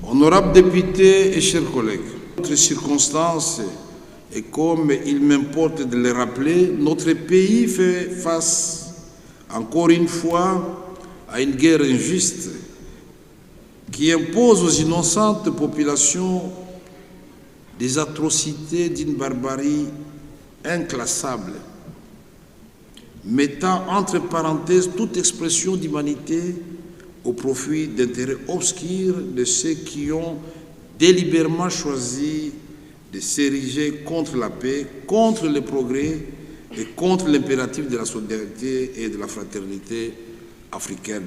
Honorables députés et chers collègues, notre circonstance, et comme il m'importe de le rappeler, notre pays fait face encore une fois à une guerre injuste qui impose aux innocentes populations des atrocités d'une barbarie inclassable, mettant entre parenthèses toute expression d'humanité au profit d'intérêts obscurs de ceux qui ont délibérément choisi de s'ériger contre la paix, contre le progrès et contre l'impératif de la solidarité et de la fraternité africaine.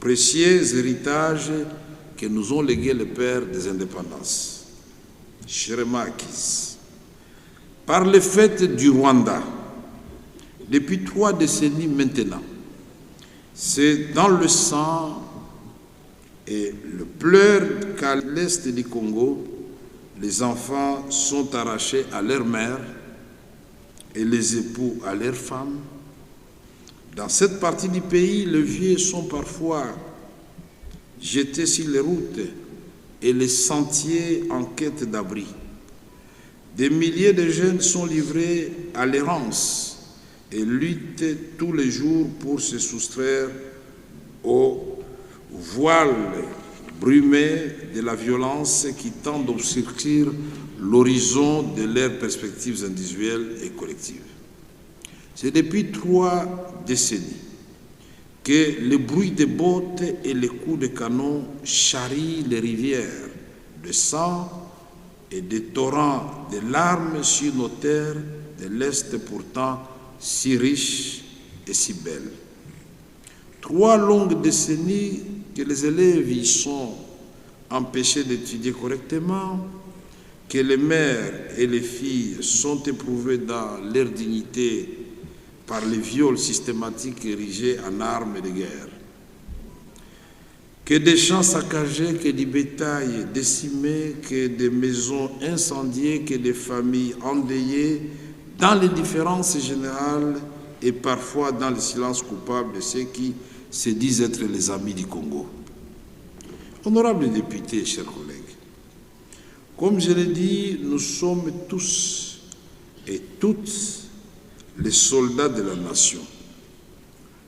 Précieux héritages que nous ont légués les pères des indépendances. Chèrement acquis. Par le fait du Rwanda, depuis 3 décennies maintenant, c'est dans le sang et le pleur qu'à l'est du Congo, les enfants sont arrachés à leur mère et les époux à leurs femmes. Dans cette partie du pays, les vieux sont parfois jetés sur les routes et les sentiers en quête d'abri. Des milliers de jeunes sont livrés à l'errance et luttent tous les jours pour se soustraire au voile brumé de la violence qui tend d'obscurcir l'horizon de leurs perspectives individuelles et collectives. C'est depuis 3 décennies que le bruit des bottes et les coups de canon charrient les rivières de sang et des torrents de larmes sur nos terres de l'Est pourtant si riches et si belles. 3 longues décennies que les élèves y sont empêchés d'étudier correctement, que les mères et les filles sont éprouvées dans leur dignité par les viols systématiques érigés en armes de guerre. Que des champs saccagés, que du bétail décimé, que des maisons incendiées, que des familles endeuillées, dans l'indifférence générale et parfois dans le silence coupable de ceux qui se disent être les amis du Congo. Honorables députés, chers collègues, comme je l'ai dit, nous sommes tous et toutes les soldats de la nation.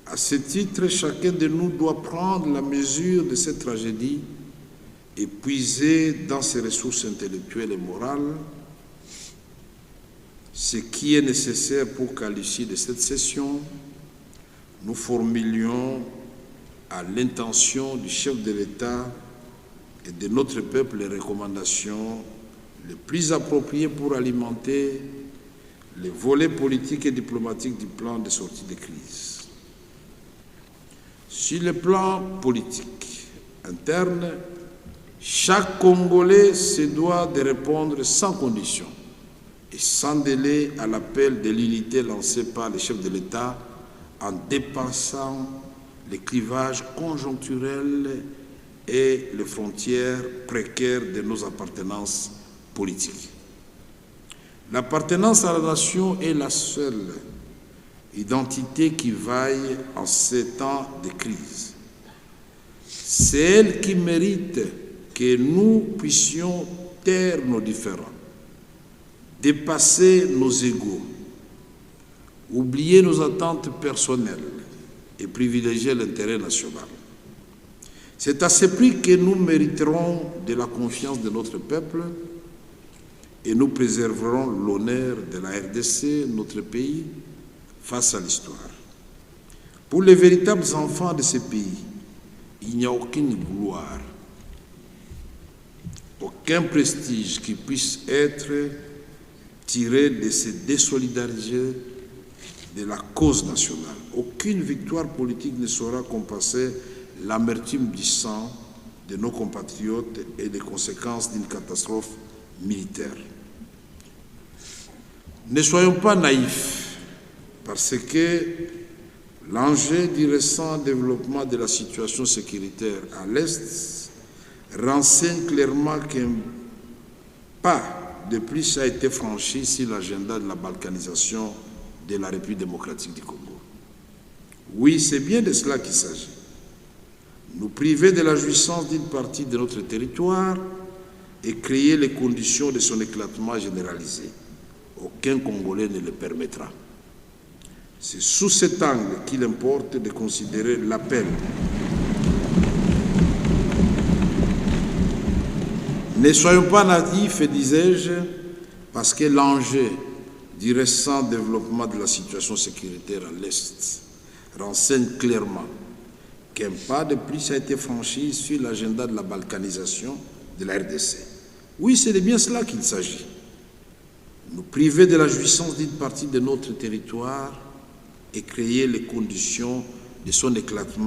À ce titre, chacun de nous doit prendre la mesure de cette tragédie et puiser dans ses ressources intellectuelles et morales ce qui est nécessaire pour qu'à l'issue de cette session, nous formulions à l'intention du chef de l'État et de notre peuple les recommandations les plus appropriées pour alimenter les volets politiques et diplomatiques du plan de sortie de crise. Sur le plan politique interne, chaque Congolais se doit de répondre sans condition et sans délai à l'appel de l'unité lancé par le chef de l'État en dépassant les clivages conjoncturels et les frontières précaires de nos appartenances politiques. L'appartenance à la nation est la seule identité qui vaille en ces temps de crise. C'est elle qui mérite que nous puissions taire nos différends, dépasser nos égos, oublier nos attentes personnelles et privilégier l'intérêt national. C'est à ce prix que nous mériterons de la confiance de notre peuple et nous préserverons l'honneur de la RDC, notre pays, face à l'histoire. Pour les véritables enfants de ce pays, il n'y a aucune gloire, aucun prestige qui puisse être tiré de se désolidariser de la cause nationale. Aucune victoire politique ne saura compenser l'amertume du sang de nos compatriotes et des conséquences d'une catastrophe militaire. Ne soyons pas naïfs, parce que l'enjeu du récent développement de la situation sécuritaire à l'Est renseigne clairement qu'un pas de plus a été franchi sur l'agenda de la balkanisation de la République démocratique du Congo. Oui, c'est bien de cela qu'il s'agit. nous priver de la jouissance d'une partie de notre territoire et créer les conditions de son éclatement généralisé. Aucun Congolais ne le permettra. C'est sous cet angle qu'il importe de considérer l'appel. Ne soyons pas naïfs, disais-je, parce que l'enjeu du récent développement de la situation sécuritaire à l'Est renseigne clairement qu'un pas de plus a été franchi sur l'agenda de la balkanisation de la RDC. Oui, c'est de bien cela qu'il s'agit. Nous priver de la jouissance d'une partie de notre territoire et créer les conditions de son éclatement.